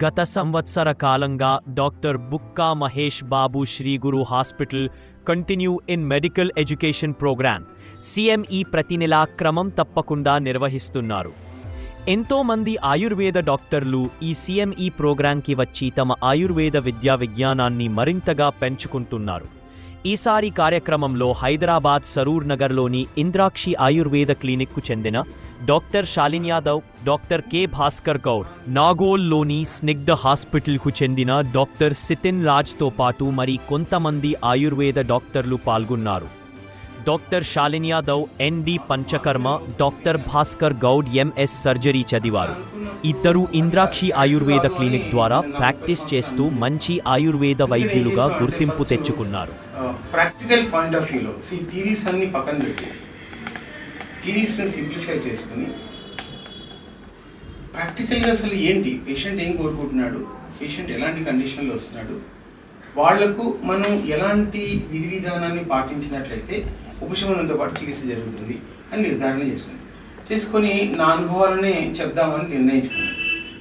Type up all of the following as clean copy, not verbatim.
గత సంవత్సర కాలంగా doctor Bukka Mahesh Babu Sri Guru hospital continuing medical education programme CME ప్రతి నెలా క్రమం తప్పకుండా నిర్వహిస్తున్నారు. ఎంతోమంది ఆయుర్వేద డాక్టర్లు ఈ సిఎంఈ ప్రోగ్రాంకి వచ్చి తమ ఆయుర్వేద విద్యా విజ్ఞానాన్ని మరింతగా పెంచుకుంటున్నారు. ఈసారి కార్యక్రమంలో హైదరాబాద్ సరూర్ నగర్లోని ఇంద్రాక్షి ఆయుర్వేద క్లినిక్కు చెందిన doctor Shalini Yadav, doctor K Bhaskar Goud, నాగోల్లోని స్నిగ్ధ హాస్పిటల్కు చెందిన డాక్టర్ సితిన్ రాజ్తో పాటు మరి కొంతమంది ఆయుర్వేద డాక్టర్లు పాల్గొన్నారు. Doctor Shalini Yadav ND Panchakarma, doctor Bhaskar Goud MS surgery చదివారు. ఇద్దరు ఇంద్రాక్షి ఆయుర్వేద క్లినిక్ ద్వారా ప్రాక్టీస్ చేస్తూ మంచి ఆయుర్వేద వైద్యులుగా గుర్తింపు తెచ్చుకున్నారు. ప్రాక్టికల్ పాయింట్ ఆఫ్ వ్యూలో థియరీస్ అన్ని పక్కన పెట్టి థియరీస్ని సింప్లిఫై చేసుకుని ప్రాక్టికల్గా అసలు ఏంటి, పేషెంట్ ఏం కోరుకుంటున్నాడు, పేషెంట్ ఎలాంటి కండిషన్లో వస్తున్నాడు, వాళ్లకు మనం ఎలాంటి విధి విధానాన్ని పాటించినట్లయితే ఉపశమనంతో పాటు చికిత్స జరుగుతుంది అని నిర్ధారణ చేసుకొని నా అనుభవాలనే చెప్దామని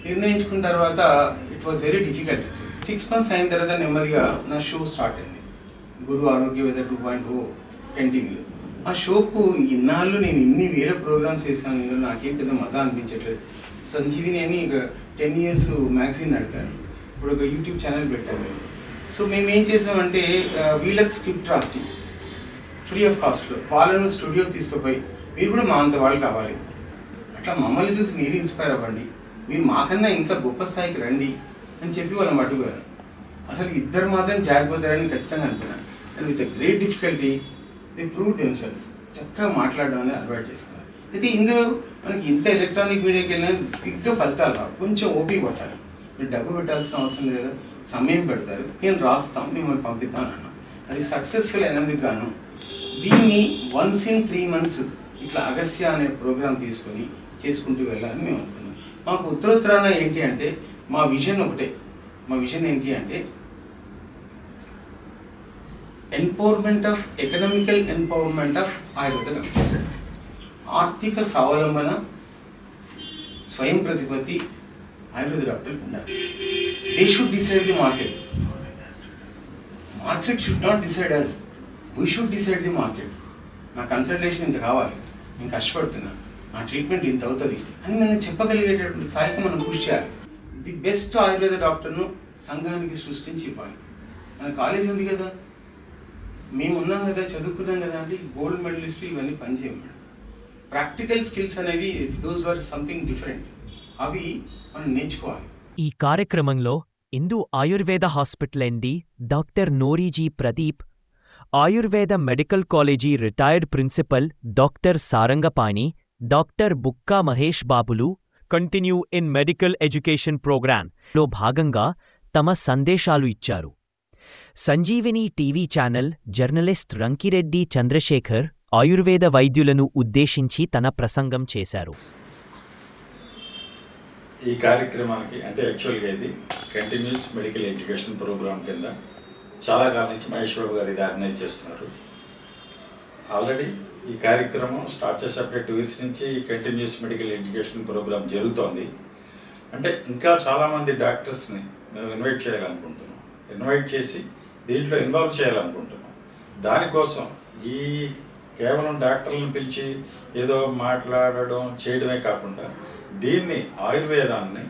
నిర్ణయించుకున్న తర్వాత it was very difficult. 6 months అయిన తర్వాత నెమ్మదిగా నా షో స్టార్ట్ అయింది, గురు ఆరోగ్య వేద 2.0 10 ఆ షోకు ఇన్నాళ్ళు నేను ఇన్ని వేల ప్రోగ్రామ్స్ చేశాను, ఇందులో నాకేం పెద్ద మజా అనిపించట్లేదు. సంజీవిని అని ఇక 10 years మ్యాగజైన్ నడిపాను, ఇప్పుడు ఒక యూట్యూబ్ ఛానల్ పెట్టాను మేము. సో మేము ఏం చేసామంటే వీళ్ళకి స్క్రిప్ట్ రాసి ఫ్రీ ఆఫ్ కాస్ట్లో వాళ్ళను స్టూడియోకి తీసుకుపోయి మీరు కూడా మా అంత వాళ్ళు కావాలి, అట్లా మమ్మల్ని చూసి మీరు ఇన్స్పైర్ అవ్వండి, మీరు మాకన్నా ఇంకా గొప్ప స్థాయికి రండి అని చెప్పి వాళ్ళని పట్టుకోరు. అసలు ఇద్దరు మాత్రం జారిపోతారని ఖచ్చితంగా అనుకున్నాను. And with great difficulty they prove themselves. చక్కగా మాట్లాడడం అనేది అలవాటు చేసుకున్నారు. అయితే ఇందులో మనకి ఇంత ఎలక్ట్రానిక్ మీడియాకి వెళ్ళినా క్విక్గా ఫలితాలు రావు, కొంచెం ఓపిక పట్టాలి. మీరు డబ్బు పెట్టాల్సిన అవసరం లేదు, సమయం పెడతారు, నేను రాస్తాం, మిమ్మల్ని పంపిస్తాను అన్నాం. అది సక్సెస్ఫుల్ అయినందుకు గాను దీన్ని once in 3 months ఇట్లా అగస్త్య అనే ప్రోగ్రాం తీసుకొని చేసుకుంటూ వెళ్ళాలని మేము అనుకున్నాం. మాకు ఉత్తరోత్తరాన ఏంటి అంటే మా విజన్ ఒకటే. మా విజన్ ఏంటి అంటే economical empowerment of Ayurveda doctors. ఆర్థిక స్వావలంబన, స్వయం ప్రతిపత్తి ఆయుర్వేద డాక్టర్లకు ఉండాలి. They should decide the market. Market should not decide us, we should decide the market. నా కన్సల్టేషన్ ఇంత కావాలి, నేను కష్టపడుతున్నా, నా ట్రీట్మెంట్ ఇంత అవుతుంది అని మనం చెప్పగలిగేటటువంటి స్థాయికి మనం కృషి చేయాలి. ది బెస్ట్ ఆయుర్వేద డాక్టర్ను సంఘానికి సృష్టించి ఇవ్వాలి. మన కాలేజ్ ఉంది కదా, మేము ఉన్నాం కదా, చదువుకున్నాం కదా అంటే గోల్డ్ మెడలిస్టు ఇవన్నీ పనిచేయం మేడం. ప్రాక్టికల్ స్కిల్స్ అనేవి దోస్ వర్ సంథింగ్ డిఫరెంట్, అవి మనం నేర్చుకోవాలి. ఈ కార్యక్రమంలో Indu Ayurveda hospital MD doctor నోరీజీ Pradeep, Ayurveda medical college retired principal doctor Sarangapani, doctor Bukka Mahesh బాబులు కంటిన్యూ ఇన్ మెడికల్ ఎడ్యుకేషన్ ప్రోగ్రాంలో భాగంగా తమ సందేశాలు ఇచ్చారు. Sanjeevini TV channel journalist Rankireddy Chandrasekhar Ayurveda వైద్యులను ఉద్దేశించి తన ప్రసంగం చేశారు. ఈ కార్యక్రమానికి అంటే యాక్చువల్గా ఇది కంటిన్యూస్ మెడికల్ ఎడ్యుకేషన్ ప్రోగ్రామ్ కింద చాలా కాలం నుంచి మహేష్ బాబు గారు ఇది ఆర్గనైజ్ చేస్తున్నారు. ఆల్రెడీ ఈ కార్యక్రమం స్టార్ట్ చేసేటప్పుడు 2 years నుంచి ఈ కంటిన్యూస్ మెడికల్ ఎడ్యుకేషన్ ప్రోగ్రామ్ జరుగుతోంది. అంటే ఇంకా చాలామంది డాక్టర్స్ని మేము ఇన్వైట్ చేయాలనుకుంటున్నాం, ఇన్వైట్ చేసి దీంట్లో ఇన్వాల్వ్ చేయాలనుకుంటున్నాం. దానికోసం ఈ కేవలం డాక్టర్లను పిలిచి ఏదో మాట్లాడడం చేయడమే కాకుండా దీన్ని ఆయుర్వేదాన్ని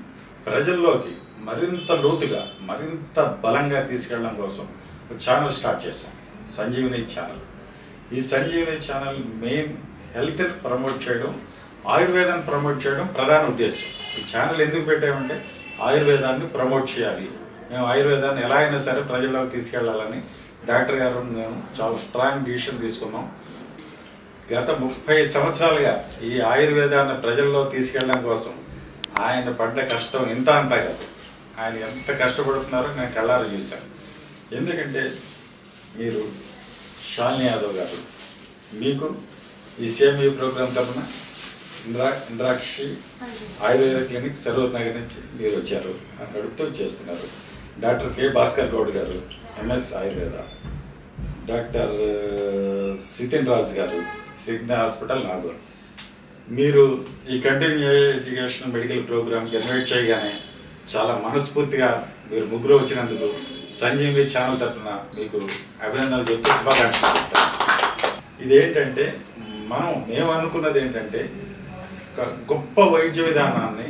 ప్రజల్లోకి మరింత లోతుగా మరింత బలంగా తీసుకెళ్ళడం కోసం ఒక ఛానల్ స్టార్ట్ చేశాం, సంజీవిని ఛానల్. ఈ Sanjeevini channel main health promote చేయడం, ఆయుర్వేదాన్ని ప్రమోట్ చేయడం ప్రధాన ఉద్దేశం. ఈ ఛానల్ ఎందుకు పెట్టామంటే ఆయుర్వేదాన్ని ప్రమోట్ చేయాలి, మేము ఆయుర్వేదాన్ని ఎలా అయినా సరే ప్రజల్లోకి తీసుకెళ్లాలని డాక్టర్ గారు మేము చాలా స్ట్రాంగ్ డిసిషన్ తీసుకున్నాం. గత 30 సంవత్సరాలుగా ఈ ఆయుర్వేదాన్ని ప్రజల్లో తీసుకెళ్ళడం కోసం ఆయన పడ్డ కష్టం ఇంత అంతా కాదు, ఆయన ఎంత కష్టపడుతున్నారో నేను కళ్ళారా చూశాను. ఎందుకంటే మీరు శాలిని యాదవ్ గారు, మీకు ఈ సిఎంఈ ప్రోగ్రాం తరఫున ఇంద్రాక్షి ఆయుర్వేద క్లినిక్ సరూర్ నగర్ నుంచి మీరు వచ్చారు, నడుపుతూ చేస్తున్నారు. డాక్టర్ కె భాస్కర్ గౌడ్ గారు ఎంఎస్ ఆయుర్వేద, డాక్టర్ సితిన్ రాజ్ గారు సిగ్నా హాస్పిటల్ నాగూర్, మీరు ఈ కంటిన్యూ ఎడ్యుకేషన్ మెడికల్ ప్రోగ్రామ్కి ఇన్వైట్ చేయగానే చాలా మనస్ఫూర్తిగా మీరు ముగ్గురు వచ్చినందుకు సంజీవి ఛానల్ తరఫున మీకు అభినందనలు చెప్తూ శుభాకాంక్షలు చెప్తాను. ఇదేంటంటే మేము అనుకున్నది ఏంటంటే గొప్ప వైద్య విధానాన్ని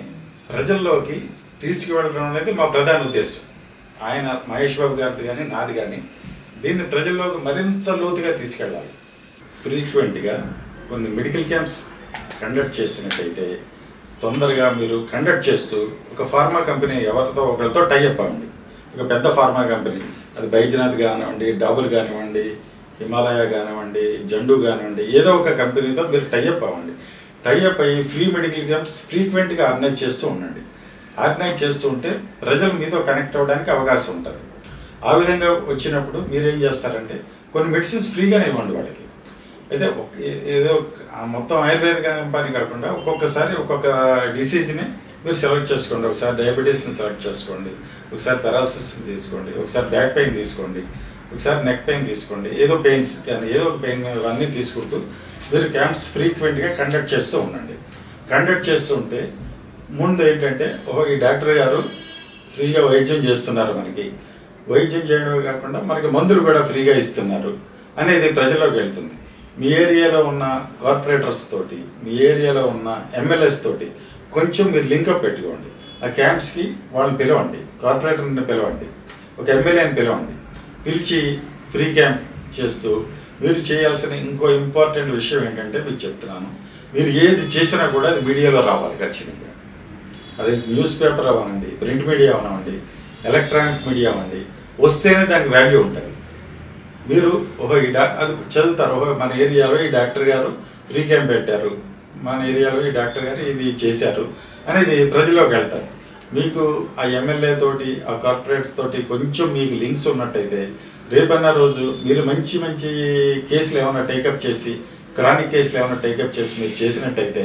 ప్రజల్లోకి తీసుకువెళ్ళడం అనేది మా ప్రధాన ఉద్దేశం. ఆయన మహేష్ బాబు గారిది కానీ నాది కానీ దీన్ని ప్రజల్లోకి మరింత లోతుగా తీసుకెళ్ళాలి. ఫ్రీక్వెంట్గా కొన్ని మెడికల్ క్యాంప్స్ కండక్ట్ చేసినట్టయితే తొందరగా మీరు కండక్ట్ చేస్తూ ఒక ఫార్మా కంపెనీ ఎవరితో ఒకరితో టైఅప్ అవ్వండి. ఒక పెద్ద ఫార్మా కంపెనీ, అది బైజనాథ్ కానివ్వండి, డాబర్ కానివ్వండి, హిమాలయ కానివ్వండి, జండు కానివ్వండి, ఏదో ఒక కంపెనీతో మీరు టైఅప్ అవ్వండి. టైఅప్ అయ్యి ఫ్రీ మెడికల్ క్యాంప్స్ ఫ్రీక్వెంట్గా ఆర్గనైజ్ చేస్తూ ఉండండి. ఆర్గనైజ్ చేస్తూ ఉంటే ప్రజలు మీతో కనెక్ట్ అవ్వడానికి అవకాశం ఉంటుంది. ఆ విధంగా వచ్చినప్పుడు మీరేం చేస్తారంటే కొన్ని మెడిసిన్స్ ఫ్రీగానే ఇవ్వండి వాళ్ళకి. అయితే ఏదో మొత్తం ఆయుర్వేద పని కాకుండా ఒక్కొక్కసారి ఒక్కొక్క డిసీజ్ని మీరు సెలెక్ట్ చేసుకోండి. ఒకసారి డయాబెటీస్ని సెలెక్ట్ చేసుకోండి, ఒకసారి పెరాలసిస్ని తీసుకోండి, ఒకసారి బ్యాక్ పెయిన్ తీసుకోండి, ఒకసారి నెక్ పెయిన్ తీసుకోండి, ఏదో పెయిన్స్ కానీ ఏదో ఒక పెయిన్ ఇవన్నీ తీసుకుంటూ మీరు క్యాంప్స్ ఫ్రీక్వెంట్గా కండక్ట్ చేస్తూ ఉండండి. కండక్ట్ చేస్తూ ఉంటే ముందు ఏంటంటే ఈ డాక్టర్ గారు ఫ్రీగా వైద్యం చేస్తున్నారు, మనకి వైద్యం చేయడమే కాకుండా మనకి మందులు కూడా ఫ్రీగా ఇస్తున్నారు అనేది ప్రజల్లోకి వెళ్తుంది. మీ ఏరియాలో ఉన్న కార్పొరేటర్స్ తోటి, మీ ఏరియాలో ఉన్న ఎమ్మెల్యేస్ తోటి కొంచెం మీరు లింకప్ పెట్టుకోండి. ఆ క్యాంప్స్కి వాళ్ళని పిలవండి, కార్పొరేటర్ని పిలవండి, ఒక ఎమ్మెల్యేని పిలవండి. పిలిచి ఫ్రీ క్యాంప్ చేస్తూ మీరు చేయాల్సిన ఇంకో ఇంపార్టెంట్ విషయం ఏంటంటే మీకు చెప్తున్నాను, మీరు ఏది చేసినా కూడా అది మీడియాలో రావాలి ఖచ్చితంగా. అది న్యూస్ పేపర్ అవ్వనండి, ప్రింట్ మీడియా అవనండి, ఎలక్ట్రానిక్ మీడియా అవ్వండి, వస్తేనే దానికి వాల్యూ ఉంటుంది. మీరు అది చదువుతారు, మన ఏరియాలో ఈ డాక్టర్ గారు ఫ్రీ క్యాంప్ పెట్టారు, మన ఏరియాలో ఈ డాక్టర్ గారు ఇది చేశారు అనేది ప్రజల్లోకి వెళ్తారు. మీకు ఆ ఎమ్మెల్యే తోటి, ఆ కార్పొరేటర్ తోటి కొంచెం మీకు లింక్స్ ఉన్నట్టయితే రేపన్న రోజు మీరు మంచి మంచి కేసులు ఏమైనా టేకప్ చేసి, క్రానిక్ కేసులు ఏమైనా టేకప్ చేసి మీరు చేసినట్టయితే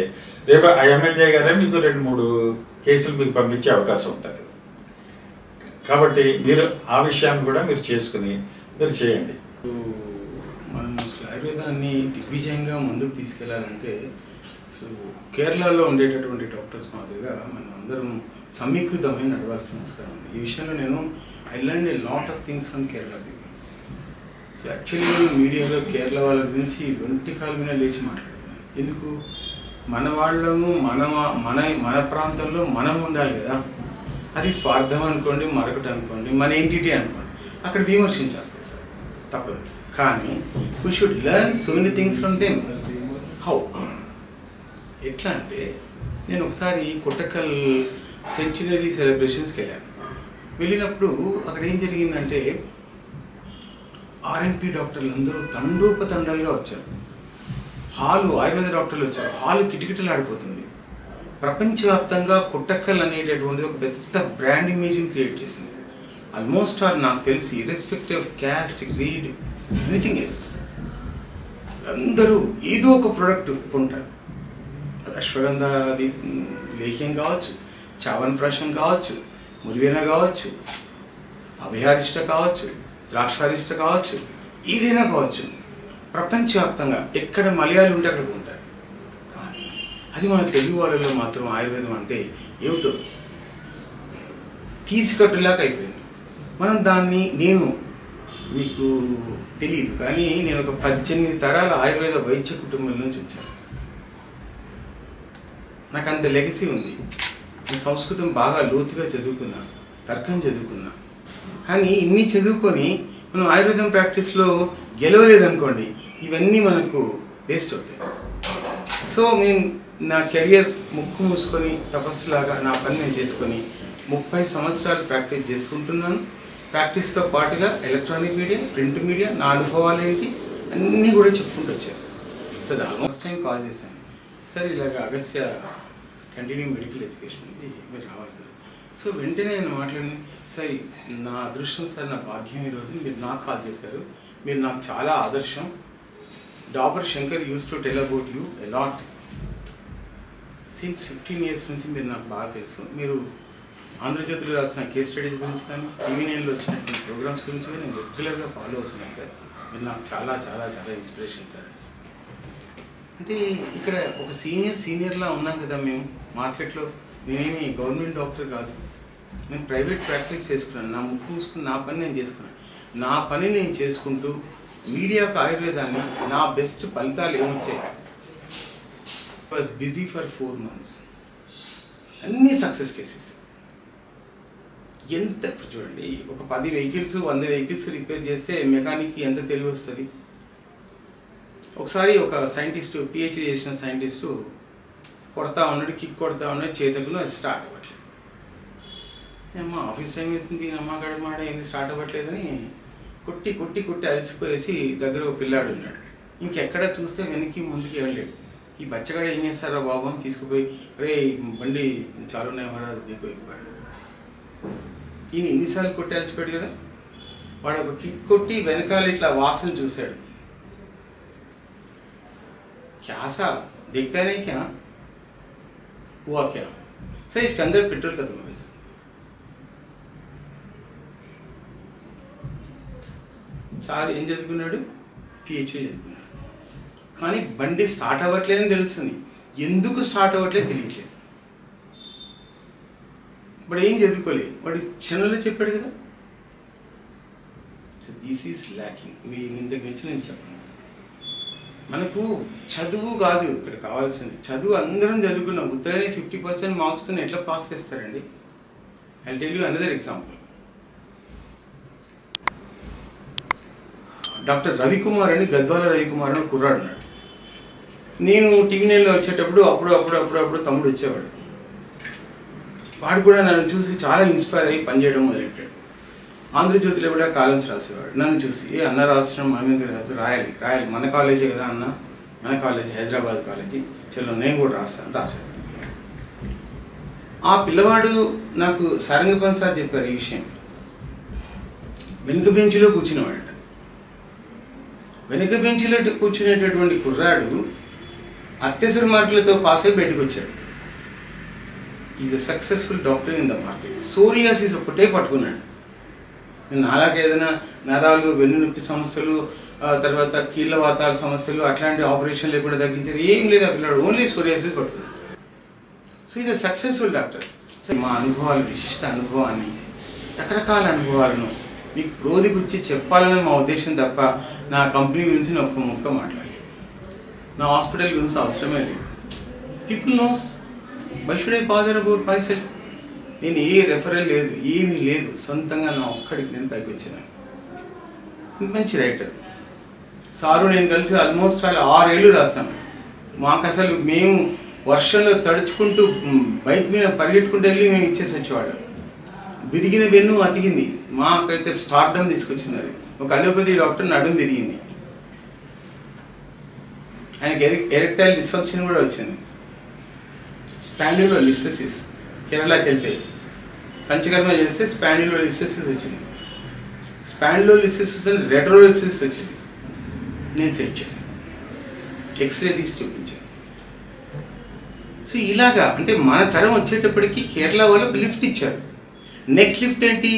రేపు ఆ ఎమ్మెల్యే గారే మీకు 2-3 కేసులు మీకు పంపించే అవకాశం ఉంటుంది. కాబట్టి మీరు ఆ విషయాన్ని కూడా మీరు చేసుకుని మీరు చేయండి. మనం అసలు ఆయుర్వేదాన్ని దిగ్విజయంగా ముందుకు తీసుకెళ్లాలంటే కేరళలో ఉండేటటువంటి డాక్టర్స్ మాదిరిగా మనం అందరం సమీకృతమై నడవాల్సిన అవసరం ఉంది. ఈ విషయంలో I learn a lot of things from Kerala people. So actually మీడియాలో కేరళ వాళ్ళ గురించి ఒంటి కాలు మీద లేచి మాట్లాడుతున్నాను. ఎందుకు? మన వాళ్ళము మన ప్రాంతంలో మనం ఉండాలి కదా. అది స్వార్థం అనుకోండి, మరొకటి అనుకోండి, మన ఎంటిటీ అనుకోండి, అక్కడ విమర్శించాల్సి వస్తుంది, తప్పదు. కానీ we should learn so many things from them. How? ఎట్లా అంటే నేను ఒకసారి కొట్టకల్ సెంచినరీ సెలబ్రేషన్స్కి వెళ్ళాను. వెళ్ళినప్పుడు అక్కడ ఏం జరిగిందంటే ఆర్ఎంపీ డాక్టర్లు అందరూ తండోపతండాలుగా వచ్చారు. ఆయుర్వేద డాక్టర్లు వచ్చారు. హాలు కిటకిటలు ఆడిపోతుంది. ప్రపంచవ్యాప్తంగా కొట్టకల్ అనేటటువంటిది ఒక పెద్ద బ్రాండ్ ఇమేజ్ని క్రియేట్ చేసింది. ఆల్మోస్ట్ నాకు తెలిసి irrespective of caste, creed, anything else, అందరూ ఏదో ఒక ప్రోడక్ట్ కొంటారు. అది అశ్వగంధ లేహ్యం కావచ్చు, చావన్ ప్రాశం కావచ్చు, మురివేన కావచ్చు, అభయారిష్ట కావచ్చు, ద్రాక్షారిష్ట కావచ్చు, ఏదైనా కావచ్చు. ప్రపంచవ్యాప్తంగా ఎక్కడ మలయాళీ ఉంటే అక్కడ ఉంటారు. కానీ అది మన తెలుగు వాళ్ళలో మాత్రం ఆయుర్వేదం అంటే ఏమిటో తీసికట్టులాగా అయిపోయింది. మనం దాన్ని, నేను మీకు తెలియదు కానీ నేను ఒక 18 తరాల ఆయుర్వేద వైద్య కుటుంబం నుంచి వచ్చాను. నాకు అంత లెగసీ ఉంది. నేను సంస్కృతం బాగా లోతుగా చదువుకున్నా, తర్కం చదువుకున్నా. కానీ ఇన్ని చదువుకొని మనం ఆయుర్వేదం ప్రాక్టీస్లో గెలవలేదనుకోండి, ఇవన్నీ మనకు వేస్ట్ అవుతాయి. సో నేను నా కెరియర్ ముక్కు మూసుకొని తపస్సులాగా నా పని నేను చేసుకొని 30 సంవత్సరాలు ప్రాక్టీస్ చేసుకుంటున్నాను. ప్రాక్టీస్తో పాటుగా ఎలక్ట్రానిక్ మీడియా, ప్రింట్ మీడియా, నా అనుభవాలు ఏంటి అన్నీ కూడా చెప్పుకుంటూ వచ్చాను. సార్ ఆల్మోస్ట్ టైం కాల్ చేశాను, సార్ ఇలాగ అగస్త్య కంటిన్యూ మెడికల్ ఎడ్యుకేషన్ ఉంది, మీరు రావాలి సార్. సో వెంటనే నేను మాట్లాడి, సార్ నా అదృష్టం సార్, నా భాగ్యం ఈరోజు మీరు నాకు కాల్ చేశారు. మీరు నాకు చాలా ఆదర్శం. Doctor Shankar use to tell about you a lot. Since 15 years నుంచి మీరు నాకు బాగా తెలుసు. మీరు ఆంధ్రజ్యోతిలో రాసిన కేస్ స్టడీస్ గురించి కానీ, టీవీ9లో వచ్చినటువంటి ప్రోగ్రామ్స్ గురించి కానీ నేను రెగ్యులర్గా ఫాలో అవుతున్నాను సార్. మీరు నాకు చాలా చాలా చాలా ఇన్స్పిరేషన్ సార్. అంటే ఇక్కడ ఒక సీనియర్లా ఉన్నాం కదా మేము మార్కెట్లో. నేనేమి గవర్నమెంట్ డాక్టర్ కాదు, నేను ప్రైవేట్ ప్రాక్టీస్ చేసుకున్నాను, నా ముక్కు మూసుకుని నా పని నేను చేసుకున్నాను. నా పని నేను చేసుకుంటూ మీడియాకు ఆయుర్వేదాన్ని నా బెస్ట్ ఫలితాలు ఏమొచ్చాయి. Was busy for 4 months. అన్ని సక్సెస్ కేసెస్. ఎంత చూడండి, ఒక 10 వెహికల్స్ 100 వెహికల్స్ రిపేర్ చేస్తే మెకానిక్కి ఎంత తెలివి వస్తుంది. ఒకసారి ఒక సైంటిస్టు, పిహెచ్డి చేసిన సైంటిస్టు కొడతా ఉన్నాడు, కిక్ కొడతా ఉన్నాడు చేతకులు, అది స్టార్ట్ అవ్వట్లేదు. అమ్మ ఆఫీస్ టైం అవుతుంది, అమ్మ గడమాట ఏంది స్టార్ట్ అవ్వట్లేదని కొట్టి కొట్టి కొట్టి అలసిపోయేసి దగ్గర ఒక పిల్లాడు ఉన్నాడు. ఇంకెక్కడ చూస్తే వెనక్కి ముందుకి వెళ్ళలేడు. ఈ బచ్చగాడు ఏం చేస్తారా బాబు అని తీసుకుపోయి, రే బండి చాలా ఉన్నాయి మాట దిగిపోయిపోయాడు. ఈయన ఎన్నిసార్లు కొట్టి అలసిపోయాడు కదా. వాడు ఒక కిక్ కొట్టి వెనకాల ఇట్లా వాసన చూశాడు. క్యాసా देखता नहीं क्या हुआ क्या सर इसके अंदर पेट्रोल खत्म हो गया सर. సార్ ఏం చదువుకున్నాడు, పిహెచ్డి చదువుకున్నాడు. కానీ బండి స్టార్ట్ అవ్వట్లేదని తెలుస్తుంది, ఎందుకు స్టార్ట్ అవ్వట్లేదు తెలియట్లేదు. వాడు ఏం చదువుకోలేదు, వాడు క్షణంలో చెప్పాడు కదా. So this is lacking. మీ ఇంతకు మించి నేను చెప్పను. మనకు చదువు కాదు ఇక్కడ కావాల్సింది. చదువు అందరం చదువుకున్నాం, ఉత్తగానే 50% మార్క్స్ ఎట్లా పాస్ చేస్తారండి. I tell you another example. Doctor Ravikumar అని, గద్వాల రవికుమార్ అని కుర్రాడు ఉన్నాడు. నేను టీవీ నైన్లో వచ్చేటప్పుడు అప్పుడు తమ్ముడు వచ్చేవాడు. వాడు కూడా నన్ను చూసి చాలా ఇన్స్పైర్ అయ్యి పనిచేయడం మొదలెట్టాడు. ఆంధ్రజ్యోతిలో కూడా కాలమ్స్ రాసేవాడు. నన్ను చూసి అన్న రాష్ట్రం మన మీద రాయాలి, మన కాలేజీ కదా అన్న, మన కాలేజీ హైదరాబాద్ కాలేజీ, చలో నేను కూడా రాశాడు. ఆ పిల్లవాడు నాకు సారంగపల్లి సార్ చెప్పారు ఈ విషయం. వెనుక బెంచ్లో కూర్చునేవాడు. వెనుక బెంచ్లో కూర్చునేటటువంటి కుర్రాడు అత్యవసర మార్కులతో పాస్ అయి బయటకు వచ్చాడు. Is a successful doctor in the market. Psoriasis ఒకటే పట్టుకున్నాడు. నాలాగే ఏదైనా నరాలు, వెన్నునొప్పి సమస్యలు, తర్వాత కీళ్ళ వాతాల సమస్యలు, అట్లాంటి ఆపరేషన్ లేకుండా తగ్గించేది ఏం లేదు. ఆ పిల్లడు ఓన్లీ సోరియాసిస్ పట్టుకున్నాడు. So is a successful doctor. So మా అనుభవాలు, విశిష్ట అనుభవాన్ని, రకరకాల అనుభవాలను మీకు ప్రోది గురించి చెప్పాలని మా ఉద్దేశం తప్ప నా కంపెనీ గురించి నేను ఒక్క ముక్క మాట్లాడలేదు, నా హాస్పిటల్ గురించి అవసరమే లేదు. People knows why should I bother about myself. నేను ఏ రెఫరల్ లేదు, ఏమీ లేదు, సొంతంగా నా ఒక్కడికి నేను పైకి వచ్చాను. మంచి రైటర్ సారు నేను కలిసి ఆల్మోస్ట్ 6 ఏళ్ళు రాశాను. మాకు అసలు మేము వర్షంలో తడుచుకుంటూ బైక్ మీద పరిగెట్టుకుంటూ వెళ్ళి మేము ఇచ్చేసి వచ్చేవాళ్ళం. విరిగిన వెన్ను అతికింది, మాకైతే స్టార్డమ్ తీసుకొచ్చింది. అది ఒక అలోపతి డాక్టర్ నడుము విరిగింది, ఆయనకి ఎరెక్టైల్ డిస్ఫంక్షన్ కూడా వచ్చింది. స్పాండిలోలిస్థెసిస్, కేరళకి వెళ్తే పంచకర్మ చేస్తే స్పాండిలోలిస్థెసిస్ వచ్చింది. స్పాండిలోలిస్థెసిస్ వచ్చింది, రెట్రోలిస్థెసిస్ వచ్చింది. నేను సెట్ చేశాను, ఎక్స్రే తీసి చూపించాను. సో ఇలాగా అంటే మన తరం వచ్చేటప్పటికి కేరళ వాళ్ళు లిఫ్ట్ ఇచ్చారు. నెక్ లిఫ్ట్ ఏంటి,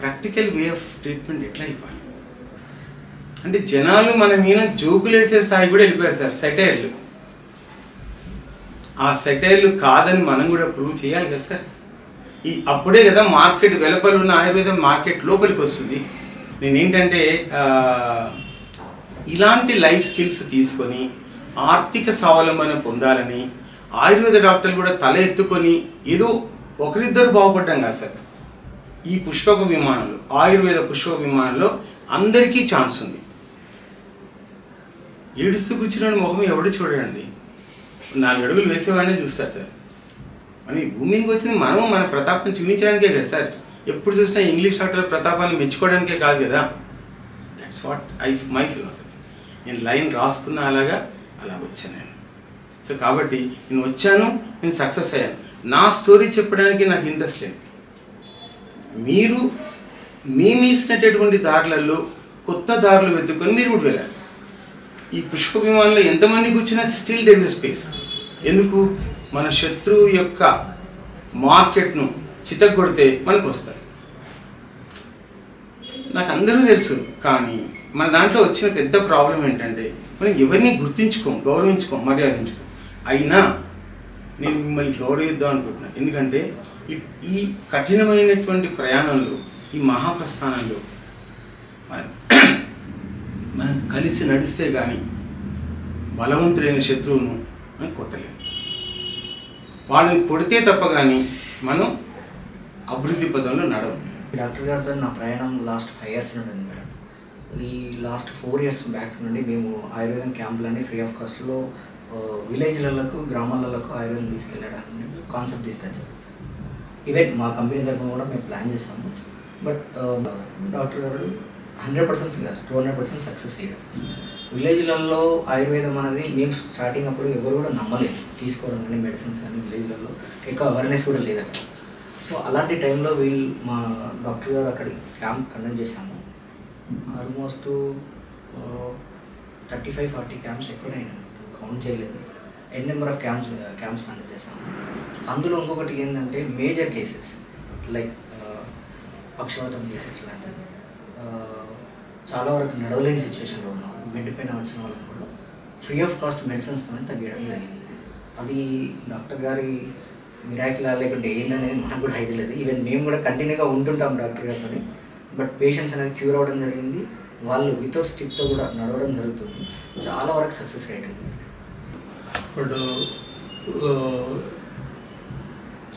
ప్రాక్టికల్ వే ఆఫ్ ట్రీట్మెంట్ ఎట్లా ఇవ్వాలి అంటే జనాలు మన మీద జోకులు వేసే స్థాయి కూడా వెళ్ళిపోయారు సార్. సెటైర్లు, ఆ సెటైర్లు కాదని మనం కూడా ప్రూవ్ చేయాలి కదా సార్. అప్పుడే కదా మార్కెట్ వెలుపల ఉన్న ఆయుర్వేదం మార్కెట్ లోపలికి వస్తుంది. నేనేంటంటే ఇలాంటి లైఫ్ స్కిల్స్ తీసుకొని ఆర్థిక స్వావలంబన పొందాలని ఆయుర్వేద డాక్టర్లు కూడా తల ఎత్తుకొని ఏదో ఒకరిద్దరు బాగుపడ్డాం కాదు సార్. ఈ పుష్పక విమానంలో, ఆయుర్వేద పుష్పక విమానంలో అందరికీ ఛాన్స్ ఉంది. ఏడుస్తూ కూర్చున్న ముఖం ఎవడు చూడండి, 4 అడుగులు వేసేవాడినే చూస్తారు సార్. మన భూమికి వచ్చింది మనము మన ప్రతాపం చూపించడానికే కదా సార్. ఎప్పుడు చూసినా ఇంగ్లీష్ డాక్టర్ల ప్రతాపాన్ని మెచ్చుకోవడానికే కాదు కదా. That's what my philosophy. నేను లైన్ రాసుకున్న అలా వచ్చాను నేను. సో కాబట్టి నేను వచ్చాను, నేను సక్సెస్ అయ్యాను. నా స్టోరీ చెప్పడానికి నాకు ఇంట్రెస్ట్ లేదు. మీరు మీసినటువంటి దారులలో కొత్త దారులు వెతుక్కొని మీరు కూడా వెళ్ళాలి. ఈ పుష్ప విమానంలో ఎంతమంది కూర్చున్నా స్టిల్ దేర్ ఇస్ స్పేస్. ఎందుకు, మన శత్రువు యొక్క మార్కెట్ను చితగొడితే మనకు వస్తాయి. నాకు అందరూ తెలుసు, కానీ మన దాంట్లో వచ్చిన పెద్ద ప్రాబ్లం ఏంటంటే మనం ఎవరిని గుర్తించుకోం, గౌరవించుకోం, మర్యాదించుకోం. అయినా నేను మిమ్మల్ని గౌరవిద్దాం అనుకుంటున్నాను. ఎందుకంటే ఈ కఠినమైనటువంటి ప్రయాణంలో, ఈ మహాప్రస్థానంలో మనం కలిసి నడిస్తే కానీ బలవంతుడైన శత్రువును మనం కొట్టలేము. వాళ్ళని కొడితే తప్ప కానీ మనం అభివృద్ధి పదంలో నడవం. డాక్టర్ గారితో నా ప్రయాణం లాస్ట్ 5 years నుండి ఉంది మేడం. ఈ లాస్ట్ 4 years బ్యాక్ నుండి మేము ఆయుర్వేదం క్యాంపులన్నీ ఫ్రీ ఆఫ్ కాస్ట్లో విలేజ్లకు, గ్రామాలకు ఆయుర్వేదం తీసుకెళ్ళడానికి కాన్సెప్ట్ తీసుకొచ్చాము. ఈవెన్ మా కంపెనీ తరఫున కూడా మేము ప్లాన్ చేసాము. బట్ డాక్టర్ గారు 100% కాదు, 200% సక్సెస్ అయ్యారు. విలేజ్లలో ఆయుర్వేదం అనేది మేము స్టార్టింగ్ అప్పుడు ఎవరు కూడా నమ్మలేదు, తీసుకోవడం కానీ మెడిసిన్స్ కానీ విలేజ్లలో ఎక్కువ అవేర్నెస్ కూడా లేదు అక్కడ. సో అలాంటి టైంలో మా డాక్టర్ గారు అక్కడ క్యాంప్ కండక్ట్ చేశాము. ఆల్మోస్ట్ 35-40 క్యాంప్స్ ఎక్కడైనా కౌంట్ చేయలేదు. నెంబర్ ఆఫ్ క్యాంప్స్ కండక్ట్ చేశాము. అందులో ఇంకొకటి ఏంటంటే మేజర్ కేసెస్ లైక్ పక్షవాతం కేసెస్ లాంటివి, చాలా వరకు నడవలేని సిచ్యువేషన్లో ఉన్నాం, బెడ్ పైన వచ్చిన వాళ్ళని కూడా ఫ్రీ ఆఫ్ కాస్ట్ మెడిసిన్స్తో తగ్గడం జరిగింది. అది డాక్టర్ గారి మిరాకిల్ లేకుంటే ఏంటనేది మనకు కూడా ఐడియా లేదు. ఈవెన్ మేము కూడా కంటిన్యూగా ఉంటుంటాం డాక్టర్ గారితో. బట్ పేషెంట్స్ అనేది క్యూర్ అవ్వడం జరిగింది. వాళ్ళు వితౌట్ స్టిక్తో కూడా నడవడం జరుగుతుంది. చాలా వరకు సక్సెస్ రేట్ ఉంది. బట్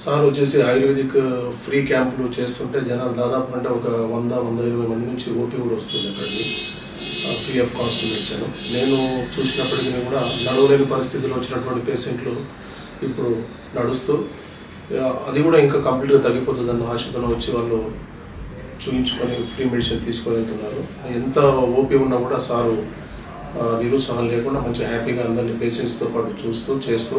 సార్ వచ్చేసి ఆయుర్వేదిక్ ఫ్రీ క్యాంపులు చేస్తుంటే జనాలు దాదాపు అంటే ఒక 100-120 మంది నుంచి ఓపీ కూడా వస్తుంది అక్కడికి, ఫ్రీ ఆఫ్ కాస్ట్ మెడిసిన్. నేను చూసినప్పటికీ కూడా నడవలేని పరిస్థితుల్లో వచ్చినటువంటి పేషెంట్లు ఇప్పుడు నడుస్తూ, అది కూడా ఇంకా కంప్లీట్గా తగ్గిపోతుందన్న ఆశతో వచ్చి వాళ్ళు చూపించుకొని ఫ్రీ మెడిసిన్ తీసుకొని వెళ్తున్నారు. ఎంత ఓపీ ఉన్నా కూడా సారు నిరుత్సాహం లేకుండా మంచి హ్యాపీగా అందరినీ పేషెంట్స్తో పాటు చూస్తూ చేస్తూ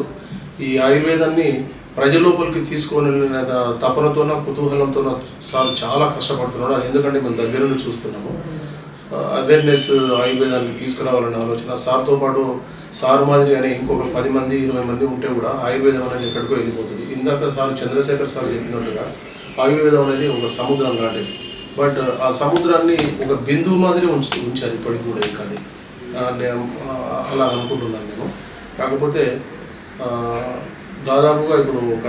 ఈ ఆయుర్వేదాన్ని ప్రజలోపలికి తీసుకొని వెళ్ళిన తపనతోన, కుతూహలంతోన సార్ చాలా కష్టపడుతున్నాడు. అది ఎందుకంటే మేము దగ్గర నుండి చూస్తున్నాము. అవేర్నెస్ ఆయుర్వేదానికి తీసుకురావాలనే ఆలోచన సార్తో పాటు సార్ మాదిరిగానే ఇంకొక 10 మంది 20 మంది ఉంటే కూడా ఆయుర్వేదం అనేది ఎక్కడికో వెళ్ళిపోతుంది. ఇందాక సార్ చంద్రశేఖర్ సార్ చెప్పినట్టుగా ఆయుర్వేదం అనేది ఒక సముద్రం లాంటిది. బట్ ఆ సముద్రాన్ని ఒక బిందువు మాదిరి ఉంచారు ఇప్పటికి కూడా. ఇంకా అది అలా అనుకుంటున్నాను నేను. కాకపోతే దాదాపుగా ఇప్పుడు ఒక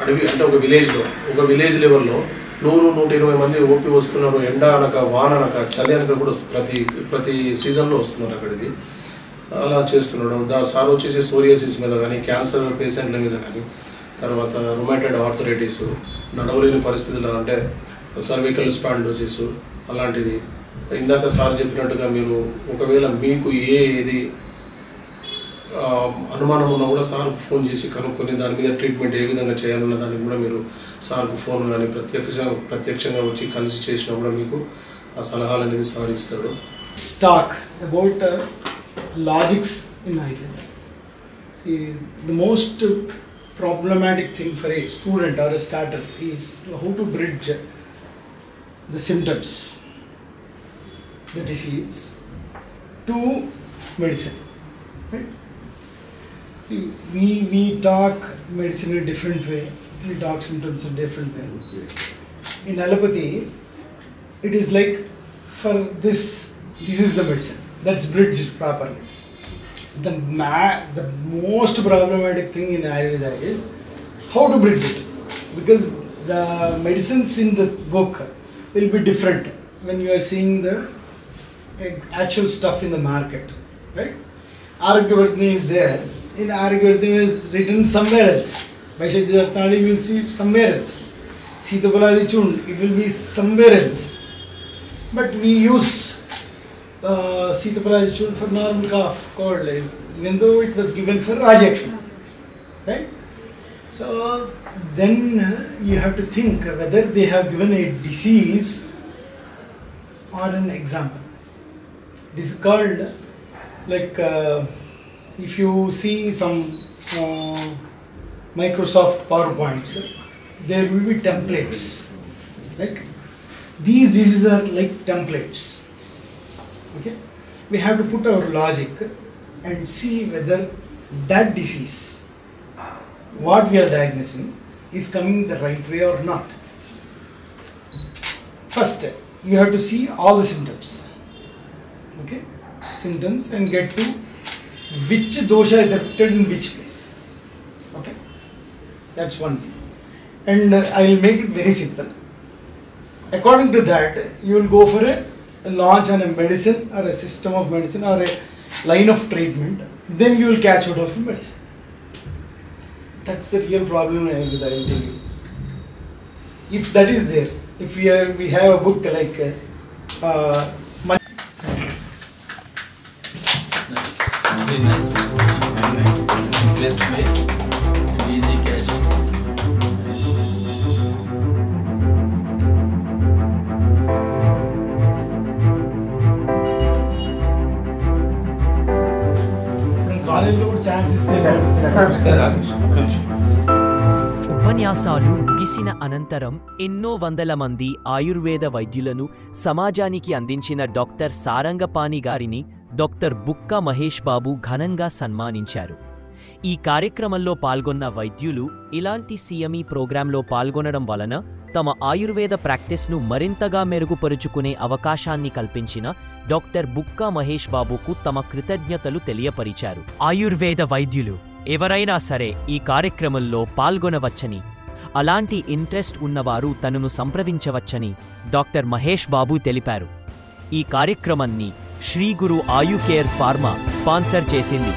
అడవి అంటే ఒక విలేజ్ లెవెల్లో 100-120 మంది ఓపీ వస్తున్నారు. ఎండ అనక, వాన అనక, చలి అనక కూడా ప్రతి సీజన్లో వస్తున్నారు అక్కడికి. అలా చేస్తున్నాడు. సార్ వచ్చేసి సోరియాసిస్ మీద కానీ, క్యాన్సర్ పేషెంట్ల మీద కానీ, తర్వాత రొమాటైడ్ ఆర్థరైటిస్, నడవలేని పరిస్థితులు అంటే సర్వికల్ స్పాండోసిస్ అలాంటిది. ఇందాక సార్ చెప్పినట్టుగా మీరు ఒకవేళ మీకు ఏది అనుమానం ఉన్నా కూడా సార్కు ఫోన్ చేసి కనుక్కొని దాని మీద ట్రీట్మెంట్ ఏ విధంగా చేయాలన్న దానికి కూడా మీరు సార్కు ఫోన్ కానీ ప్రత్యక్షంగా వచ్చి కలిసి చేసినా కూడా మీకు ఆ సలహాలు అనేది సార్ ఇస్తాడు. Talk about logics in Ayurveda. See, the most problematic thing for a student or a starter is how to bridge the symptoms, the disease, to medicine. Right? See, we talk medicine in a different way. We talk symptoms in a different way. In allopathy, it is like for this is the medicine. That's bridged properly. The most problematic thing in Ayurveda is how to bridge it, because the medicines in the book will be different when you are seeing the actual stuff in the market, right? Arogyavartini is there. In Arogyavartini is written somewhere else. Vaishyajartnali you will see somewhere else. Sitapaladi Chund, it will be somewhere else. But we use Sitapaladi Chund for normal cough, cold, even though it was given for Rajakshan, right? So then you have to think whether they have given a disease or an example. It is called like if you see some Microsoft PowerPoints, there will be templates. Like these diseases are like templates. Okay, we have to put our logic and see whether that disease, what we are diagnosing, is coming the right way or not. First, you have to see all the symptoms. Okay, symptoms, and get to which dosha is affected in which place. Okay, that's one thing. and I will make it very simple. According to that, you will go for a launch on a medicine or a system of medicine or a line of treatment, then you will catch out of medicine. That's the real problem I will tell you. If that is there, if we have a book like Nice. Very nice. Very nice. Simplest way and easy catch. కాలేజ్లో కూడా chance ఇస్తే ఉపన్యాసాలు ముగిసిన అనంతరం ఎన్నో వందల మంది ఆయుర్వేద వైద్యులను సమాజానికి అందించిన డాక్టర్ సారంగపాణి గారిని డాక్టర్ బుక్కా మహేష్ బాబు ఘనంగా సన్మానించారు. ఈ కార్యక్రమంలో పాల్గొన్న వైద్యులు ఇలాంటి CME ప్రోగ్రాంలో పాల్గొనడం వలన తమ ఆయుర్వేద ప్రాక్టీస్ను మరింతగా మెరుగుపరుచుకునే అవకాశాన్ని కల్పించిన డాక్టర్ బుక్కా మహేష్ బాబుకు తమ కృతజ్ఞతలు తెలియపరిచారు. ఆయుర్వేద వైద్యులు ఎవరైనా సరే ఈ కార్యక్రమంలో పాల్గొనవచ్చని, అలాంటి ఇంట్రెస్ట్ ఉన్నవారు తనను సంప్రదించవచ్చని డాక్టర్ మహేష్ బాబు తెలిపారు. ఈ కార్యక్రమాన్ని శ్రీ గురు ఆయు కేర్ ఫార్మా స్పాన్సర్ చేసింది.